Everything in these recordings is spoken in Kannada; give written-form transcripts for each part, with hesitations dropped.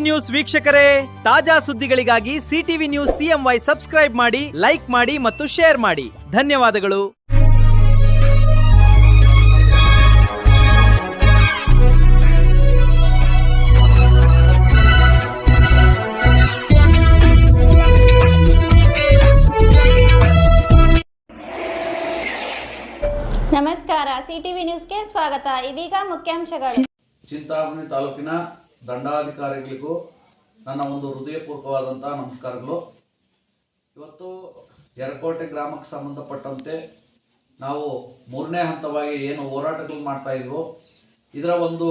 ನ್ಯೂಸ್ ವೀಕ್ಷಕರೇ, ತಾಜಾ ಸುದ್ದಿಗಳಿಗಾಗಿ ಸಿಟಿವಿ ನ್ಯೂಸ್ CMY ಸಬ್ಸ್ಕ್ರೈಬ್ ಮಾಡಿ, ಲೈಕ್ ಮಾಡಿ ಮತ್ತು ಶೇರ್ ಮಾಡಿ. ಧನ್ಯವಾದಗಳು. ನಮಸ್ಕಾರ, ಸಿಟಿವಿ ನ್ಯೂಸ್ಗೆ ಸ್ವಾಗತ. ಇದೀಗ ಮುಖ್ಯಾಂಶಗಳು. ಚಿಂತಾಮಣಿ ತಾಲೂಕಿನ ದಂಡಾಧಿಕಾರಿಗಳಿಗೂ ನನ್ನ ಒಂದು ಹೃದಯಪೂರ್ವಕವಾದಂತಹ ನಮಸ್ಕಾರಗಳು. ಇವತ್ತು ಯರಕೋಟೆ ಗ್ರಾಮಕ್ಕೆ ಸಂಬಂಧಪಟ್ಟಂತೆ ನಾವು ಮೂರನೇ ಹಂತವಾಗಿ ಏನು ಹೋರಾಟಗಳು ಮಾಡ್ತಾ ಇದ್ವೋ ಇದರ ಒಂದು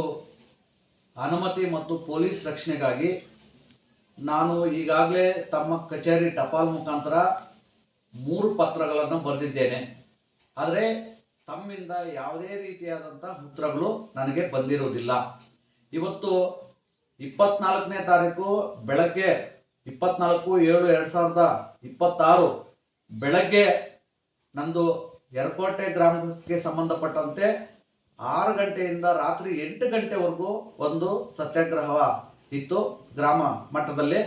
ಅನುಮತಿ ಮತ್ತು ಪೊಲೀಸ್ ರಕ್ಷಣೆಗಾಗಿ ನಾನು ಈಗಾಗಲೇ ತಮ್ಮ ಕಚೇರಿ ಟಪಾಲ್ ಮುಖಾಂತರ 3 ಪತ್ರಗಳನ್ನು ಬರೆದಿದ್ದೇನೆ. ಆದರೆ ತಮ್ಮಿಂದ ಯಾವುದೇ ರೀತಿಯಾದಂಥ ಉತ್ತರಗಳು ನನಗೆ ಬಂದಿರುವುದಿಲ್ಲ. ಇವತ್ತು 24ನೇ ತಾರೀಕು ಬೆಳಗ್ಗೆ 24/7/2026 ಬೆಳಗ್ಗೆ ನಂದು ಯರಕೋಟೆ ಗ್ರಾಮಕ್ಕೆ ಸಂಬಂಧಪಟ್ಟಂತೆ 6 ಗಂಟೆಯಿಂದ ರಾತ್ರಿ 8 ಗಂಟೆವರೆಗೂ ಒಂದು ಸತ್ಯಾಗ್ರಹ ಇತ್ತು ಗ್ರಾಮ ಮಟ್ಟದಲ್ಲಿ.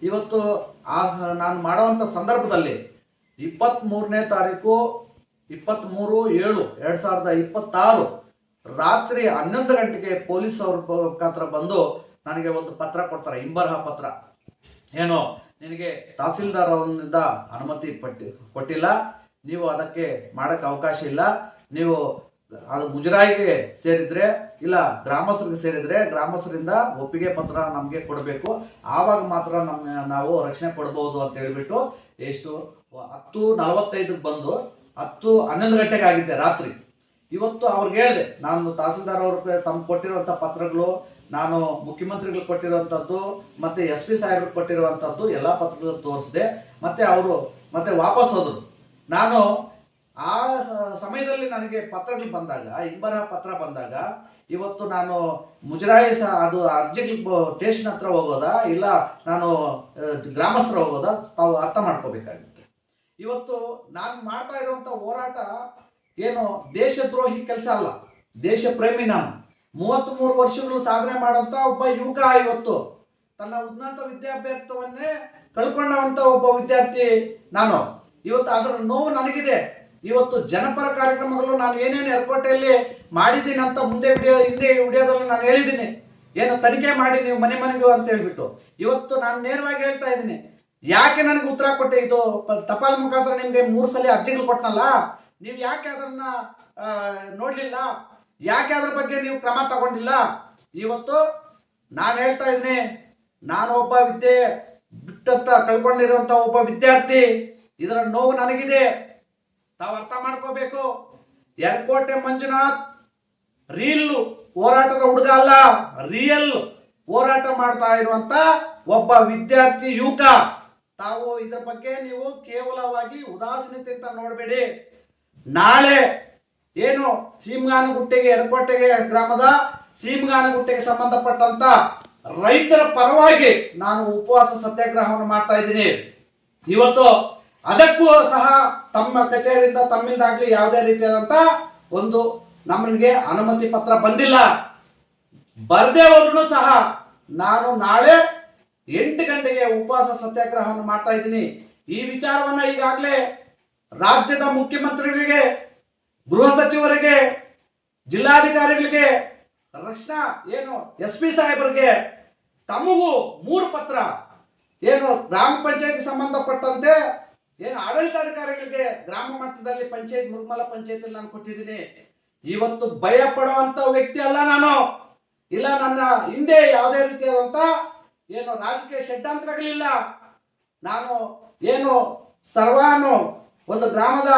ಇವತ್ತು ನಾನು ಮಾಡುವಂಥ ಸಂದರ್ಭದಲ್ಲಿ 23ನೇ ತಾರೀಕು 23/7/2026 ರಾತ್ರಿ 11 ಗಂಟೆಗೆ ಪೊಲೀಸ್ ಅವ್ರ ಮುಖಾಂತರ ಬಂದು ನನಗೆ ಒಂದು ಪತ್ರ ಕೊಡ್ತಾರೆ, ಹಿಂಬರಹ ಪತ್ರ. ಏನೋ ನಿನಗೆ ತಹಸೀಲ್ದಾರ್ ಅವರಿಂದ ಅನುಮತಿ ಕೊಟ್ಟಿಲ್ಲ, ನೀವು ಅದಕ್ಕೆ ಮಾಡಕ್ಕೆ ಅವಕಾಶ ಇಲ್ಲ, ನೀವು ಅದು ಮುಜರಾಯಿಗೆ ಸೇರಿದ್ರೆ ಇಲ್ಲ ಗ್ರಾಮಸ್ಥರಿಗೆ ಸೇರಿದ್ರೆ ಗ್ರಾಮಸ್ಥರಿಂದ ಒಪ್ಪಿಗೆ ಪತ್ರ ನಮಗೆ ಕೊಡಬೇಕು, ಆವಾಗ ಮಾತ್ರ ನಾವು ರಕ್ಷಣೆ ಕೊಡಬಹುದು ಅಂತ ಹೇಳಿಬಿಟ್ಟು ಎಷ್ಟು 10:45 ಬಂದು 11 ಗಂಟೆಗೆ ಆಗಿದ್ದೆ ರಾತ್ರಿ. ಇವತ್ತು ಅವ್ರಿಗೆ ಹೇಳಿದೆ, ನಾನು ತಹಸೀಲ್ದಾರ್ ಅವ್ರಿಗೆ ತಮ್ಗೆ ಕೊಟ್ಟಿರುವಂಥ ಪತ್ರಗಳು, ನಾನು ಮುಖ್ಯಮಂತ್ರಿಗಳು ಕೊಟ್ಟಿರುವಂಥದ್ದು ಮತ್ತು SP ಸಾಹೇಬ್ರಿಗೆ ಕೊಟ್ಟಿರುವಂಥದ್ದು ಎಲ್ಲ ಪತ್ರಗಳು ತೋರಿಸಿದೆ. ಮತ್ತು ಅವರು ಮತ್ತೆ ವಾಪಸ್ ಹೋದರು. ನಾನು ಆ ಸಮಯದಲ್ಲಿ ನನಗೆ ಪತ್ರಗಳು ಬಂದಾಗ, ಹಿಂಬರಹ ಪತ್ರ ಬಂದಾಗ, ಇವತ್ತು ನಾನು ಮುಜರಾಯಿ ಅದು ಅರ್ಜಿಗಳು ಸ್ಟೇಷನ್ ಹತ್ರ ಹೋಗೋದಾ ಇಲ್ಲ ನಾನು ಗ್ರಾಮಸ್ಥರ ಹೋಗೋದಾ ತಾವು ಅರ್ಥ ಮಾಡ್ಕೋಬೇಕಾಗುತ್ತೆ. ಇವತ್ತು ನಾನು ಮಾಡ್ತಾ ಇರುವಂಥ ಹೋರಾಟ ಏನು ದೇಶದ್ರೋಹಿ ಕೆಲಸ ಅಲ್ಲ, ದೇಶ ಪ್ರೇಮಿ. ನಾನು 33 ವರ್ಷಗಳು ಸಾಧನೆ ಮಾಡುವಂತ ಒಬ್ಬ ಯುವಕ, ಇವತ್ತು ತನ್ನ ಉನ್ನತ ವಿದ್ಯಾಭ್ಯಾಸವನ್ನೇ ಕಳ್ಕೊಂಡಂತ ಒಬ್ಬ ವಿದ್ಯಾರ್ಥಿ ನಾನು. ಇವತ್ತು ಅದರ ನೋವು ನನಗಿದೆ. ಇವತ್ತು ಜನಪರ ಕಾರ್ಯಕ್ರಮಗಳು ನಾನು ಏನೇನು ಯರಕೋಟೆಯಲ್ಲಿ ಮಾಡಿದ್ದೀನಿ ಅಂತ ಹಿಂದೆ ವಿಡಿಯೋದಲ್ಲಿ ನಾನು ಹೇಳಿದ್ದೀನಿ. ಏನು ತನಿಖೆ ಮಾಡಿ ನೀವು ಮನೆ ಮನೆಗೂ ಅಂತ ಹೇಳ್ಬಿಟ್ಟು ಇವತ್ತು ನಾನು ನೇರವಾಗಿ ಹೇಳ್ತಾ ಇದ್ದೀನಿ. ಯಾಕೆ ನನಗೆ ಉತ್ತರ ಕೊಟ್ಟೆ? ಇದು ಟಪಾಲ್ ಮುಖಾಂತರ ನಿಮಗೆ 3 ಸಲ ಅರ್ಜಿಗಳು ಕೊಟ್ಟನಲ್ಲ, ನೀವು ಯಾಕೆ ಅದನ್ನ ನೋಡ್ಲಿಲ್ಲ? ಯಾಕೆ ಅದ್ರ ಬಗ್ಗೆ ನೀವು ಕ್ರಮ ತಗೊಂಡಿಲ್ಲ? ಇವತ್ತು ನಾನು ಹೇಳ್ತಾ ಇದ್ದೀನಿ, ನಾನು ಒಬ್ಬ ವಿದ್ಯೆ ಬಿಟ್ಟಂತ ಕಳ್ಕೊಂಡಿರುವಂತ ಒಬ್ಬ ವಿದ್ಯಾರ್ಥಿ. ಇದರ ನೋವು ನನಗಿದೆ, ತಾವು ಅರ್ಥ ಮಾಡ್ಕೋಬೇಕು. ಯರಕೋಟೆ ಮಂಜುನಾಥ್ ರೀಲ್ ಹೋರಾಟದ ಹುಡುಗ ಅಲ್ಲ, ರಿಯಲ್ ಹೋರಾಟ ಮಾಡ್ತಾ ಇರುವಂತ ಒಬ್ಬ ವಿದ್ಯಾರ್ಥಿ ಯುವಕ. ತಾವು ಇದರ ಬಗ್ಗೆ ನೀವು ಕೇವಲವಾಗಿ ಉದಾಸೀನತೆಯಿಂದ ನೋಡಬೇಡಿ. ನಾಳೆ ಏನು ಸೀಮಗಾನಗುಟ್ಟೆಗೆ, ಯರಕೋಟೆಗೆ ಗ್ರಾಮದ ಸೀಮಗಾನಗುಟ್ಟೆಗೆ ಸಂಬಂಧಪಟ್ಟಂತ ರೈತರ ಪರವಾಗಿ ನಾನು ಉಪವಾಸ ಸತ್ಯಾಗ್ರಹವನ್ನು ಮಾಡ್ತಾ ಇದ್ದೀನಿ. ಇವತ್ತು ಅದಕ್ಕೂ ಸಹ ತಮ್ಮ ಕಚೇರಿಯಿಂದ ತಮ್ಮಿಂದಾಗ್ಲಿ ಯಾವುದೇ ರೀತಿಯಾದಂತ ಒಂದು ನಮಗೆ ಅನುಮತಿ ಪತ್ರ ಬಂದಿಲ್ಲ. ಬರ್ದೇ ಹೋದ್ರು ಸಹ ನಾನು ನಾಳೆ 8 ಗಂಟೆಗೆ ಉಪವಾಸ ಸತ್ಯಾಗ್ರಹವನ್ನು ಮಾಡ್ತಾ ಇದ್ದೀನಿ. ಈ ವಿಚಾರವನ್ನ ಈಗಾಗಲೇ ರಾಜ್ಯದ ಮುಖ್ಯಮಂತ್ರಿಗಳಿಗೆ, ಗೃಹ ಸಚಿವರಿಗೆ, ಜಿಲ್ಲಾಧಿಕಾರಿಗಳಿಗೆ, ರಕ್ಷಣಾ ಏನು SP ಸಾಹೇಬರಿಗೆ, ತಮಗೂ 3 ಪತ್ರ, ಏನು ಗ್ರಾಮ ಪಂಚಾಯತ್ ಸಂಬಂಧಪಟ್ಟಂತೆ ಏನು ಆಡಳಿತಾಧಿಕಾರಿಗಳಿಗೆ ಗ್ರಾಮ ಮಟ್ಟದಲ್ಲಿ ಪಂಚಾಯತ್, ಮುರುಮಲ ಪಂಚಾಯತ್ ನಾನು ಕೊಟ್ಟಿದ್ದೀನಿ. ಇವತ್ತು ಭಯ ಪಡುವಂತ ವ್ಯಕ್ತಿ ಅಲ್ಲ ನಾನು. ಇಲ್ಲ, ನನ್ನ ಹಿಂದೆ ಯಾವುದೇ ರೀತಿಯಾದಂತ ಏನು ರಾಜಕೀಯ ಷಡ್ಯಂತ್ರಗಳಿಲ್ಲ. ನಾನು ಏನು ಸರ್ವಾನು ಒಂದು ಗ್ರಾಮದ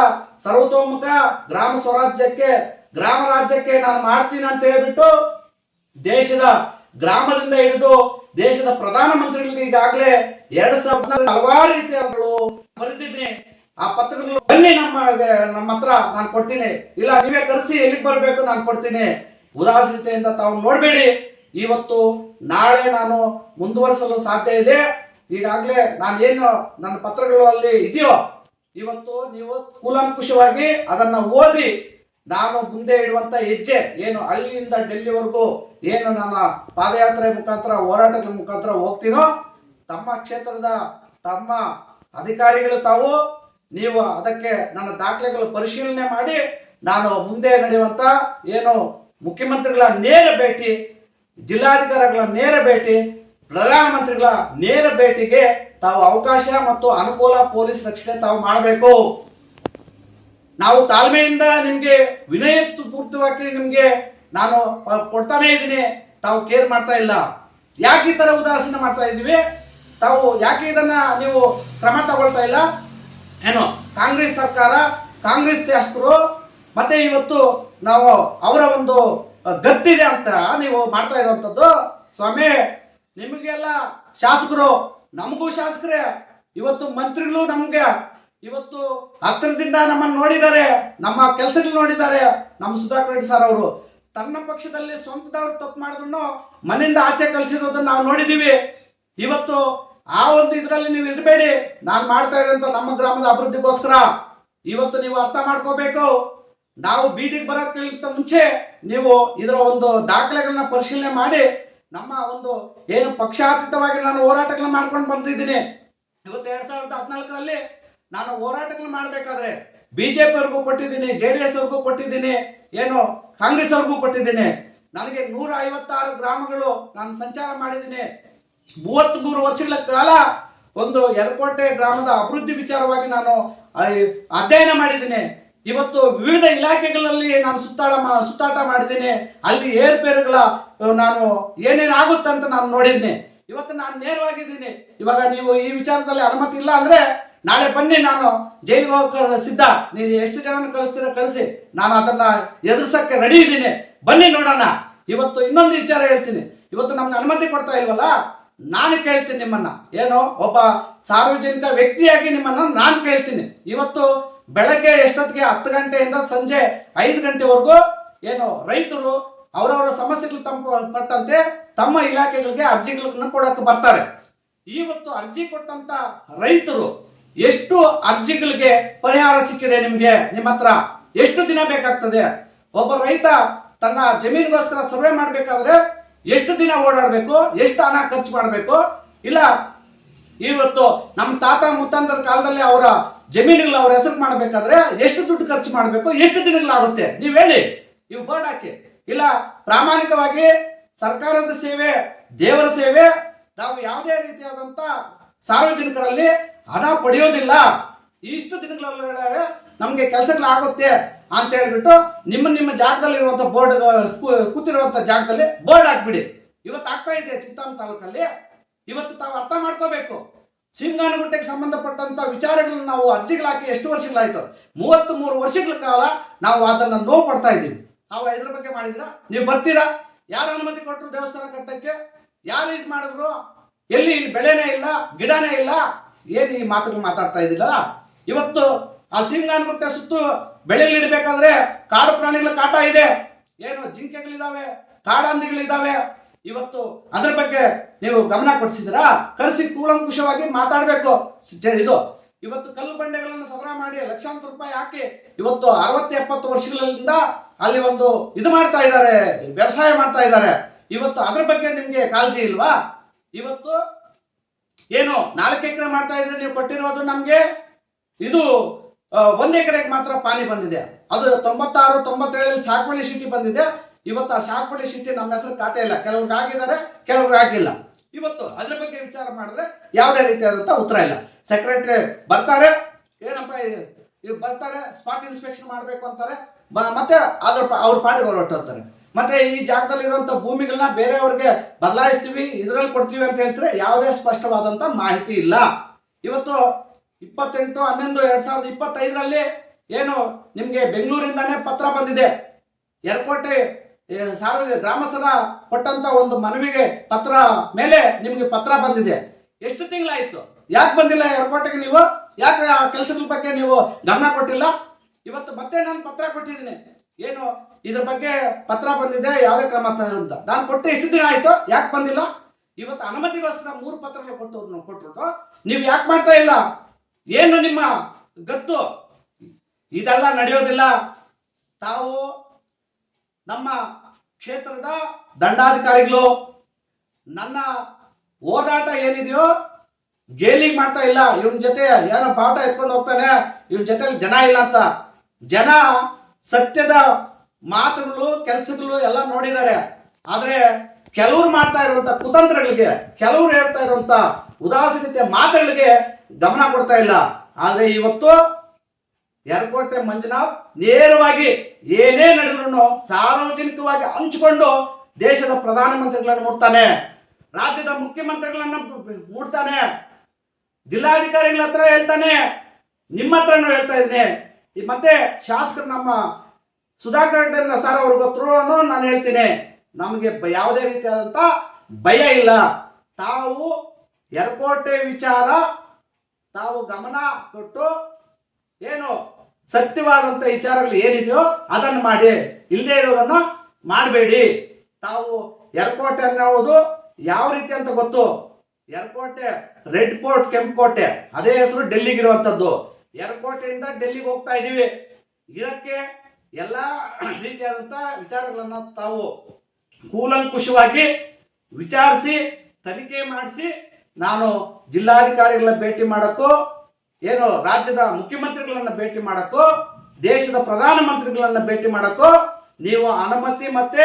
ಸರ್ವತೋಮುಖ ಗ್ರಾಮ ಸ್ವರಾಜ್ಯಕ್ಕೆ, ಗ್ರಾಮ ರಾಜ್ಯಕ್ಕೆ ನಾನು ಮಾಡ್ತೀನಿ ಅಂತ ಹೇಳ್ಬಿಟ್ಟು ದೇಶದ ಗ್ರಾಮದಿಂದ ಹಿಡಿದು ದೇಶದ ಪ್ರಧಾನಮಂತ್ರಿಗಳಿಗೆ ಈಗಾಗಲೇ 2014 ಹಲವಾರು ರೀತಿಯಗಳು ಬರೆದಿದ್ದೀನಿ. ಆ ಪತ್ರಗಳು ಬನ್ನಿ ನಮ್ಮ ಹತ್ರ ನಾನು ಕೊಡ್ತೀನಿ, ಇಲ್ಲ ನೀವೇ ಕರೆಸಿ ಎಲ್ಲಿಗೆ ಬರಬೇಕು ನಾನು ಕೊಡ್ತೀನಿ. ಉದಾಸೀನತೆಯಿಂದ ತಾವು ನೋಡಬೇಡಿ. ಇವತ್ತು ನಾಳೆ ನಾನು ಮುಂದುವರಿಸಲು ಸಾಧ್ಯ ಇದೆ. ಈಗಾಗಲೇ ನಾನು ಏನು ನನ್ನ ಪತ್ರಗಳು ಅಲ್ಲಿ ಇದೆಯೋ ಇವತ್ತು ನೀವು ಕೂಲಂಕುಷವಾಗಿ ಅದನ್ನ ಓದಿ ನಾನು ಮುಂದೆ ಇಡುವಂತ ಹೆಜ್ಜೆ ಏನು ಅಲ್ಲಿಂದ ಡೆಲ್ಲಿವರೆಗೂ ಏನು ನನ್ನ ಪಾದಯಾತ್ರೆ ಮುಖಾಂತರ ಹೋರಾಟಗಳ ಮುಖಾಂತರ ಹೋಗ್ತೀನೋ, ತಮ್ಮ ಕ್ಷೇತ್ರದ ತಮ್ಮ ಅಧಿಕಾರಿಗಳು ತಾವು ನೀವು ಅದಕ್ಕೆ ನನ್ನ ದಾಖಲೆಗಳು ಪರಿಶೀಲನೆ ಮಾಡಿ ನಾನು ಮುಂದೆ ನಡೆಯುವಂತ ಏನು ಮುಖ್ಯಮಂತ್ರಿಗಳ ನೇರ ಭೇಟಿ, ಜಿಲ್ಲಾಧಿಕಾರಿಗಳ ನೇರ ಭೇಟಿ, ಪ್ರಧಾನಮಂತ್ರಿಗಳ ನೇರ ಭೇಟಿಗೆ ತಾವು ಅವಕಾಶ ಮತ್ತು ಅನುಕೂಲ ಪೊಲೀಸ್ ರಕ್ಷಣೆ ತಾವು ಮಾಡಬೇಕು. ನಾವು ತಾಳ್ಮೆಯಿಂದ ನಿಮ್ಗೆ ವಿನಯಪೂರ್ವಕವಾಗಿ ನಿಮ್ಗೆ ನಾನು ಕೊಡ್ತಾನೆ ಇದ್ದೀನಿ, ತಾವು ಕೇರ್ ಮಾಡ್ತಾ ಇಲ್ಲ. ಯಾಕೆ ಈ ತರ ಉದಾಸೀನ ಮಾಡ್ತಾ ಇದೀವಿ? ತಾವು ಯಾಕೆ ಇದನ್ನ ನೀವು ಕ್ರಮ ತಗೊಳ್ತಾ ಇಲ್ಲ? ಏನು ಕಾಂಗ್ರೆಸ್ ಸರ್ಕಾರ, ಕಾಂಗ್ರೆಸ್ ಶಾಸಕರು ಮತ್ತೆ ಇವತ್ತು ನಾವು ಅವರ ಒಂದು ಗತ್ತಿದೆ ಅಂತ ನೀವು ಮಾಡ್ತಾ ಇರುವಂತದ್ದು. ಸ್ವಾಮಿ, ನಿಮಗೆಲ್ಲ ಶಾಸಕರು, ನಮಗೂ ಶಾಸಕರೇ, ಇವತ್ತು ಮಂತ್ರಿಗಳು ನಮ್ಗೆ ಇವತ್ತು ಹತ್ತಿರದಿಂದ ನಮ್ಮನ್ನು ನೋಡಿದ್ದಾರೆ, ನಮ್ಮ ಕೆಲಸಗಳು ನೋಡಿದ್ದಾರೆ. ನಮ್ಮ ಸುಧಾಕರ್ ರೆಡ್ಡಿ ಸರ್ ಅವರು ತನ್ನ ಪಕ್ಷದಲ್ಲಿ ಸ್ವಂತದವ್ರು ತಪ್ಪು ಮಾಡಿದ್ರು ಮನೆಯಿಂದ ಆಚೆ ಕಳಿಸಿರೋದನ್ನ ನಾವು ನೋಡಿದೀವಿ. ಇವತ್ತು ಆ ಒಂದು ಇದರಲ್ಲಿ ನೀವು ಇರಬೇಡಿ. ನಾನು ಮಾಡ್ತಾ ಇರೋಂಥ ನಮ್ಮ ಗ್ರಾಮದ ಅಭಿವೃದ್ಧಿಗೋಸ್ಕರ ಇವತ್ತು ನೀವು ಅರ್ಥ ಮಾಡ್ಕೋಬೇಕು. ನಾವು ಬೀದಿಗೆ ಬರೋಕ್ಕಿಂತ ಮುಂಚೆ ನೀವು ಇದರ ಒಂದು ದಾಖಲೆಗಳನ್ನ ಪರಿಶೀಲನೆ ಮಾಡಿ ನಮ್ಮ ಒಂದು ಏನು ಪಕ್ಷಾತೀತವಾಗಿ ನಾನು ಹೋರಾಟಗಳನ್ನ ಮಾಡ್ಕೊಂಡು ಬಂದಿದ್ದೀನಿ. ಇವತ್ತು 2014ರಲ್ಲಿ ನಾನು ಹೋರಾಟಗಳನ್ನ ಮಾಡಬೇಕಾದ್ರೆ ಬಿಜೆಪಿ ಅವ್ರಿಗೂ ಕೊಟ್ಟಿದ್ದೀನಿ, JDS ಅವ್ರಿಗೂ ಕೊಟ್ಟಿದ್ದೀನಿ, ಏನು ಕಾಂಗ್ರೆಸ್ ಅವ್ರಿಗೂ ಕೊಟ್ಟಿದ್ದೀನಿ. ನನಗೆ 156 ಗ್ರಾಮಗಳು ನಾನು ಸಂಚಾರ ಮಾಡಿದ್ದೀನಿ. 33 ವರ್ಷಗಳ ಕಾಲ ಒಂದು ಯರಕೋಟೆ ಗ್ರಾಮದ ಅಭಿವೃದ್ಧಿ ವಿಚಾರವಾಗಿ ನಾನು ಅಧ್ಯಯನ ಮಾಡಿದ್ದೀನಿ. ಇವತ್ತು ವಿವಿಧ ಇಲಾಖೆಗಳಲ್ಲಿ ನಾನು ಸುತ್ತಾಟ ಮಾಡಿದ್ದೀನಿ. ಅಲ್ಲಿ ಏರ್ಪೇರುಗಳ ನಾನು ಏನೇನು ಆಗುತ್ತೆ ಅಂತ ನಾನು ನೋಡಿದ್ದೀನಿ. ಇವತ್ತು ನಾನು ನೇರವಾಗಿದ್ದೀನಿ. ಇವಾಗ ನೀವು ಈ ವಿಚಾರದಲ್ಲಿ ಅನುಮತಿ ಇಲ್ಲ ಅಂದ್ರೆ ನಾಳೆ ಬನ್ನಿ, ನಾನು ಜೈಲಿಗೆ ಹೋಗಕ್ಕೆ ಸಿದ್ಧ. ನೀವು ಎಷ್ಟು ಜನ ಕಳಿಸ್ತೀರ ಕಳಿಸಿ, ನಾನು ಅದನ್ನ ಎದುರಿಸಕ್ಕೆ ರೆಡಿ ಇದ್ದೀನಿ. ಬನ್ನಿ ನೋಡೋಣ. ಇವತ್ತು ಇನ್ನೊಂದು ವಿಚಾರ ಹೇಳ್ತೀನಿ. ಇವತ್ತು ನಮ್ಗೆ ಅನುಮತಿ ಕೊಡ್ತಾ ಇಲ್ವಲ್ಲ, ನಾನು ಕೇಳ್ತೀನಿ ನಿಮ್ಮನ್ನ, ಏನೋ ಒಬ್ಬ ಸಾರ್ವಜನಿಕ ವ್ಯಕ್ತಿಯಾಗಿ ನಿಮ್ಮನ್ನ ನಾನು ಕೇಳ್ತೀನಿ. ಇವತ್ತು ಬೆಳಗ್ಗೆ ಎಷ್ಟೊತ್ತಿಗೆ 10 ಗಂಟೆಯಿಂದ ಸಂಜೆ 5 ಗಂಟೆವರೆಗೂ ಏನು ರೈತರು ಅವರವರ ಸಮಸ್ಯೆಗಳು ಪಟ್ಟಂತೆ ತಮ್ಮ ಇಲಾಖೆಗಳಿಗೆ ಅರ್ಜಿಗಳನ್ನ ಕೊಡಕ್ಕೆ ಬರ್ತಾರೆ. ಇವತ್ತು ಅರ್ಜಿ ಕೊಟ್ಟಂತ ರೈತರು ಎಷ್ಟು ಅರ್ಜಿಗಳಿಗೆ ಪರಿಹಾರ ಸಿಕ್ಕಿದೆ ನಿಮ್ಗೆ? ನಿಮ್ಮ ಹತ್ರ ಎಷ್ಟು ದಿನ ಬೇಕಾಗ್ತದೆ? ಒಬ್ಬ ರೈತ ತನ್ನ ಜಮೀನಿಗೋಸ್ಕರ ಸರ್ವೆ ಮಾಡಬೇಕಾದ್ರೆ ಎಷ್ಟು ದಿನ ಓಡಾಡಬೇಕು? ಎಷ್ಟು ಹಣ ಖರ್ಚು ಮಾಡಬೇಕು? ಇಲ್ಲ ಇವತ್ತು ನಮ್ಮ ತಾತ ಮುತ್ತಂದರ ಕಾಲದಲ್ಲಿ ಅವರ ಜಮೀನುಗಳು ಅವ್ರ ಹೆಸರು ಮಾಡಬೇಕಾದ್ರೆ ಎಷ್ಟು ದುಡ್ಡು ಖರ್ಚು ಮಾಡಬೇಕು? ಎಷ್ಟು ದಿನಗಳಾಗುತ್ತೆ? ನೀವು ಹೇಳಿ, ಇವು ಬೋರ್ಡ್ ಹಾಕಿ. ಇಲ್ಲ ಪ್ರಾಮಾಣಿಕವಾಗಿ ಸರ್ಕಾರದ ಸೇವೆ, ದೇವರ ಸೇವೆ, ನಾವು ಯಾವುದೇ ರೀತಿಯಾದಂತ ಸಾರ್ವಜನಿಕರಲ್ಲಿ ಹಣ ಪಡೆಯೋದಿಲ್ಲ. ಇಷ್ಟು ದಿನಗಳೊಳಗಡೆ ನಮ್ಗೆ ಕೆಲಸಗಳಾಗುತ್ತೆ ಅಂತ ಹೇಳ್ಬಿಟ್ಟು ನಿಮ್ಮ ಜಾಗದಲ್ಲಿ ಇರುವಂತ ಬೋರ್ಡ್ ಕೂತಿರುವಂತ ಜಾಗದಲ್ಲಿ ಬೋರ್ಡ್ ಹಾಕ್ಬಿಡಿ. ಇವತ್ತು ಆಗ್ತಾ ಇದೆ ಚಿಂತಾಮಣಿ ತಾಲೂಕಲ್ಲಿ. ಇವತ್ತು ತಾವು ಅರ್ಥ ಮಾಡ್ಕೋಬೇಕು. ಸಿಂಗಾನಗುಟ್ಟೆಗೆ ಸಂಬಂಧಪಟ್ಟಂತ ವಿಚಾರಗಳನ್ನ ನಾವು ಅರ್ಜಿಗಳಾಕಿ ಎಷ್ಟು ವರ್ಷಗಳಾಯ್ತು? 33 ವರ್ಷಗಳ ಕಾಲ ನಾವು ಅದನ್ನ ನೋವು ಪಡ್ತಾ ಇದ್ದೀವಿ. ನಾವು ಇದ್ರ ಬಗ್ಗೆ ಮಾಡಿದ್ರ? ನೀವು ಬರ್ತೀರಾ? ಯಾರು ಅನುಮತಿ ಕೊಟ್ಟರು ದೇವಸ್ಥಾನ ಕಟ್ಟಕ್ಕೆ? ಯಾರು ಇದು ಮಾಡಿದ್ರು? ಎಲ್ಲಿ ಇಲ್ಲಿ ಬೆಳೆನೇ ಇಲ್ಲ, ಗಿಡನೇ ಇಲ್ಲ, ಏನು ಈ ಮಾತುಗಳು ಮಾತಾಡ್ತಾ ಇದ್ದಿಲ್ಲ? ಇವತ್ತು ಆ ಸಿಂಗಾನಗುಟ್ಟೆ ಸುತ್ತು ಬೆಳೆಗಳಿಡ್ಬೇಕಾದ್ರೆ ಕಾಡು ಪ್ರಾಣಿಗಳ ಕಾಟ ಇದೆ. ಏನು ಜಿಂಕೆಗಳಿದಾವೆ, ಕಾಡಂದಿಗಳಿದಾವೆ. ಇವತ್ತು ಅದ್ರ ಬಗ್ಗೆ ನೀವು ಗಮನ ಕೊಡಿಸಿದ್ರಾ? ಕರೆಸಿ ಕೂಲಂಕುಷವಾಗಿ ಮಾತಾಡಬೇಕು. ಇದು ಇವತ್ತು ಕಲ್ಲು ಬಂಡೆಗಳನ್ನು ಸದರ ಮಾಡಿ ಲಕ್ಷಾಂತರ ರೂಪಾಯಿ ಹಾಕಿ ಇವತ್ತು 60-70 ವರ್ಷಗಳಿಂದ ಅಲ್ಲಿ ಒಂದು ಇದು ಮಾಡ್ತಾ ಇದ್ದಾರೆ, ವ್ಯವಸಾಯ ಮಾಡ್ತಾ ಇದ್ದಾರೆ. ಇವತ್ತು ಅದ್ರ ಬಗ್ಗೆ ನಿಮ್ಗೆ ಕಾಳಜಿ ಇಲ್ವಾ? ಇವತ್ತು ಏನು 4 ಎಕರೆ ಮಾಡ್ತಾ ಇದ್ರೆ ನೀವು ಕೊಟ್ಟಿರೋದು ನಮ್ಗೆ ಇದು 1 ಎಕರೆಗೆ ಮಾತ್ರ ಪಾನಿ ಬಂದಿದೆ. ಅದು 96-97 ಸಾಗುವಳಿ ಚೀಟಿ ಬಂದಿದೆ. ಇವತ್ತು ಆ ಸಾಗುವಳಿ ಚೀಟಿ ನಮ್ಮ ಹೆಸರು ಖಾತೆ ಇಲ್ಲ. ಕೆಲವ್ರಿಗೆ ಆಗಿದ್ದಾರೆ, ಕೆಲವ್ರಿಗೆ ಆಗಿಲ್ಲ. ಇವತ್ತು ಅದ್ರ ಬಗ್ಗೆ ವಿಚಾರ ಮಾಡಿದ್ರೆ ಯಾವುದೇ ರೀತಿಯಾದಂತ ಉತ್ತರ ಇಲ್ಲ. ಸೆಕ್ರೆಟರಿ ಬರ್ತಾರೆ, ಏನಪ್ಪ ಬರ್ತಾರೆ, ಸ್ಪಾಟ್ ಇನ್ಸ್ಪೆಕ್ಷನ್ ಮಾಡಬೇಕು ಅಂತಾರೆ, ಮತ್ತೆ ಅವ್ರ ಪಾಡಿಗೆ ಅವ್ರು ಹೊರಟೋಗ್ತಾರೆ. ಮತ್ತೆ ಈ ಜಾಗದಲ್ಲಿ ಇರುವಂತ ಭೂಮಿಗಳನ್ನ ಬೇರೆಯವ್ರಿಗೆ ಬದಲಾಯಿಸ್ತೀವಿ, ಇದ್ರಲ್ಲಿ ಕೊಡ್ತೀವಿ ಅಂತ ಹೇಳ್ತಾರೆ. ಯಾವುದೇ ಸ್ಪಷ್ಟವಾದಂತ ಮಾಹಿತಿ ಇಲ್ಲ. ಇವತ್ತು 28/11/2025ರಲ್ಲಿ ಏನು ನಿಮ್ಗೆ ಬೆಂಗಳೂರಿಂದಾನೇ ಪತ್ರ ಬಂದಿದೆ. ಯರಕೋಟೆ ಗ್ರಾಮಸ್ಥರ ಕೊಟ್ಟಂತ ಒಂದು ಮನವಿಗೆ ಪತ್ರ ಮೇಲೆ ನಿಮ್ಗೆ ಪತ್ರ ಬಂದಿದೆ. ಎಷ್ಟು ತಿಂಗಳಾಯ್ತು? ಯಾಕೆ ಬಂದಿಲ್ಲ ಯರಕೋಟೆಗೆ? ನೀವು ಯಾಕೆ ಆ ಕೆಲಸಗಳ ಬಗ್ಗೆ ನೀವು ಗಮನ ಕೊಟ್ಟಿಲ್ಲ? ಇವತ್ತು ಮತ್ತೆ ನಾನು ಪತ್ರ ಕೊಟ್ಟಿದ್ದೀನಿ. ಏನು ಇದ್ರ ಬಗ್ಗೆ ಪತ್ರ ಬಂದಿದೆ, ಯಾವುದೇ ಕ್ರಮ ಅಂತ ನಾನು ಕೊಟ್ಟು ಎಷ್ಟು ದಿನ ಆಯ್ತು? ಯಾಕೆ ಬಂದಿಲ್ಲ? ಇವತ್ತು ಅನುಮತಿಗೋಸ್ಕರ 3 ಪತ್ರಗಳು ಕೊಟ್ಟರು. ನೀವು ಯಾಕೆ ಮಾಡ್ತಾ ಇಲ್ಲ? ಏನು ನಿಮ್ಮ ಗತ್ತು? ಇದೆಲ್ಲ ನಡೆಯೋದಿಲ್ಲ. ತಾವು ನಮ್ಮ ಕ್ಷೇತ್ರದ ದಂಡಾಧಿಕಾರಿಗಳು ನನ್ನ ಹೋರಾಟ ಏನಿದೆಯೋ ಗೇಲಿಂಗ್ ಮಾಡ್ತಾ ಇಲ್ಲ. ಇವನ್ ಜೊತೆ ಏನೋ ಬಾವುಟ ಎತ್ಕೊಂಡು ಹೋಗ್ತಾನೆ, ಇವನ್ ಜೊತೆಲಿ ಜನ ಇಲ್ಲ ಅಂತ. ಜನ ಸತ್ಯದ ಮಾತುಗಳು ಕೆಲಸಗಳು ಎಲ್ಲ ನೋಡಿದ್ದಾರೆ. ಆದ್ರೆ ಕೆಲವ್ರು ಮಾಡ್ತಾ ಇರುವಂತ ಕುತಂತ್ರಗಳಿಗೆ, ಕೆಲವ್ರು ಹೇಳ್ತಾ ಇರುವಂತ ಉದಾಸೀನತೆ ಮಾತುಗಳಿಗೆ ಗಮನ ಕೊಡ್ತಾ ಇಲ್ಲ. ಆದ್ರೆ ಇವತ್ತು ಯರಕೋಟೆ ಮಂಜುನಾಥ್ ನೇರವಾಗಿ ಏನೇ ನಡೆದ್ರು ಸಾರ್ವಜನಿಕವಾಗಿ ಹಂಚಿಕೊಂಡು ದೇಶದ ಪ್ರಧಾನಮಂತ್ರಿಗಳನ್ನು ಮುಟ್ತಾನೆ, ರಾಜ್ಯದ ಮುಖ್ಯಮಂತ್ರಿಗಳನ್ನ ಮುಟ್ತಾನೆ, ಜಿಲ್ಲಾಧಿಕಾರಿಗಳ ಹತ್ರ ಹೇಳ್ತಾನೆ, ನಿಮ್ಮ ಹತ್ರನೂ ಹೇಳ್ತಾ ಇದ್ದೀನಿ. ಮತ್ತೆ ಶಾಸಕರು ನಮ್ಮ ಸುಧಾಕರ್ ಸರ್ ಅವ್ರಿಗೆ ಗೊತ್ತಿರೋ ನಾನು ಹೇಳ್ತೀನಿ, ನಮಗೆ ಯಾವುದೇ ರೀತಿಯಾದಂತ ಭಯ ಇಲ್ಲ. ತಾವು ಯರಕೋಟೆ ವಿಚಾರ ತಾವು ಗಮನ ಕೊಟ್ಟು ಏನು ಸತ್ಯವಾದಂತ ವಿಚಾರಗಳು ಏನಿದೆಯೋ ಅದನ್ನು ಮಾಡಿ, ಇಲ್ಲದೆ ಇರೋದನ್ನ ಮಾಡಬೇಡಿ. ತಾವು ಯರಕೋಟೆ ಅನ್ನೋದು ಯಾವ ರೀತಿ ಅಂತ ಗೊತ್ತು. ಯರಕೋಟೆ ರೆಡ್ ಫೋರ್ಟ್, ಕೆಂಪು ಕೋಟೆ, ಅದೇ ಹೆಸರು ಡೆಲ್ಲಿಗಿರುವಂತದ್ದು. ಯರಕೋಟೆಯಿಂದ ಡೆಲ್ಲಿಗೆ ಹೋಗ್ತಾ ಇದೀವಿ. ಇದಕ್ಕೆ ಎಲ್ಲಾ ರೀತಿಯಾದಂತ ವಿಚಾರಗಳನ್ನ ತಾವು ಕೂಲಂಕುಷವಾಗಿ ವಿಚಾರಿಸಿ ತನಿಖೆ ಮಾಡಿಸಿ, ನಾನು ಜಿಲ್ಲಾಧಿಕಾರಿಗಳನ್ನ ಭೇಟಿ ಮಾಡಕ್ಕೋ, ಏನು ರಾಜ್ಯದ ಮುಖ್ಯಮಂತ್ರಿಗಳನ್ನ ಭೇಟಿ ಮಾಡಕ್ಕೋ, ದೇಶದ ಪ್ರಧಾನಮಂತ್ರಿಗಳನ್ನ ಭೇಟಿ ಮಾಡಕ್ಕೋ ನೀವು ಅನುಮತಿ ಮತ್ತೆ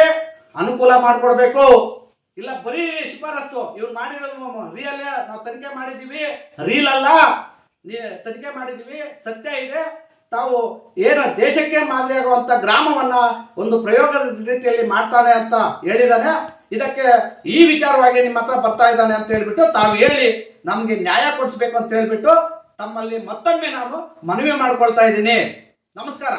ಅನುಕೂಲ ಮಾಡಿಕೊಡ್ಬೇಕು. ಇಲ್ಲ ಬರೀ ಶಿಫಾರಸು, ಇವ್ರು ಮಾಡಿರೋದು ರಿಯಲ್, ನಾವು ತನಿಖೆ ಮಾಡಿದೀವಿ, ರೀಲ್ ಅಲ್ಲ, ತನಿಖೆ ಮಾಡಿದೀವಿ, ಸತ್ಯ ಇದೆ. ತಾವು ಏನು ದೇಶಕ್ಕೆ ಮಾದರಿಯಾಗುವಂತ ಗ್ರಾಮವನ್ನ ಒಂದು ಪ್ರಯೋಗದ ರೀತಿಯಲ್ಲಿ ಮಾಡ್ತಾನೆ ಅಂತ ಹೇಳಿದಾನೆ. ಇದಕ್ಕೆ ಈ ವಿಚಾರವಾಗಿ ನಿಮ್ಮ ಹತ್ರ ಬರ್ತಾ ಇದ್ದಾನೆ ಅಂತ ಹೇಳ್ಬಿಟ್ಟು ತಾವು ಹೇಳಿ ನಮ್ಗೆ ನ್ಯಾಯ ಕೊಡಿಸ್ಬೇಕು ಅಂತ ಹೇಳ್ಬಿಟ್ಟು ತಮ್ಮಲ್ಲಿ ಮತ್ತೊಮ್ಮೆ ನಾನು ಮನವಿ ಮಾಡ್ಕೊಳ್ತಾ ಇದ್ದೀನಿ. ನಮಸ್ಕಾರ.